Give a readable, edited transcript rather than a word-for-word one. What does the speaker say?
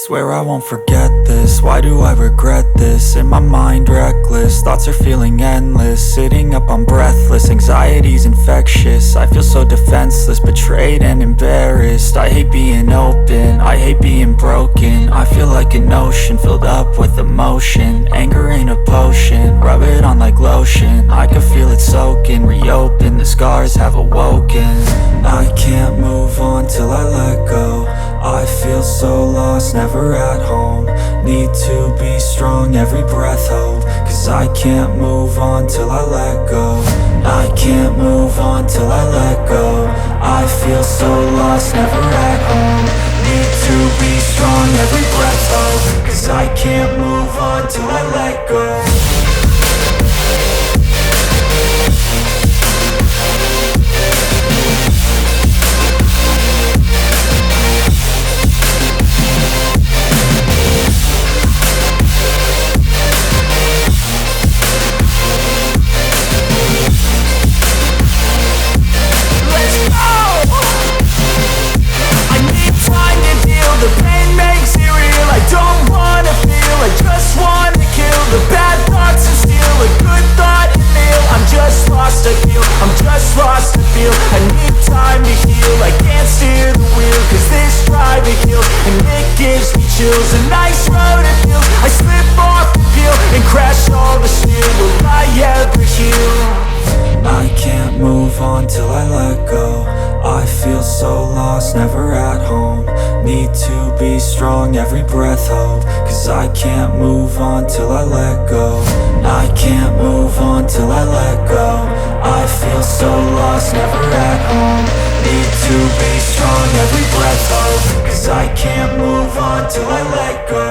Swear I won't forget this, why do I regret this? In my mind reckless, thoughts are feeling endless. Sitting up I'm breathless, anxiety's infectious. I feel so defenseless, betrayed and embarrassed. I hate being open, I hate being broken. I feel like an ocean filled up with emotion. Anger ain't a potion, rub it on like lotion. I can feel it soaking, reopen, the scars have awoken. I can't move on till I let go. I feel so lost, never at home. Need to be strong, every breath hope. Cause I can't move on till I let go. I can't move on till I let go. I feel so lost, never at home. Need to be strong, every breath hope. Cause I can't move on till I let go. The pain makes it real, I don't wanna feel, I just wanna kill the bad thoughts and steal a good thought and feel. I'm just lost, I feel, I'm just lost, I feel. I need time to heal, I can't steer the wheel. Cause this drive it kills, and it gives me chills. A nice road it feels, I slip off the peel and crash all the steel. Will I ever heal? I can't move on till I let go. I feel so lost, never at home. Need to be strong, every breath hope. Cause I can't move on till I let go. I can't move on till I let go. I feel so lost, never at home. Need to be strong, every breath hope. Cause I can't move on till I let go.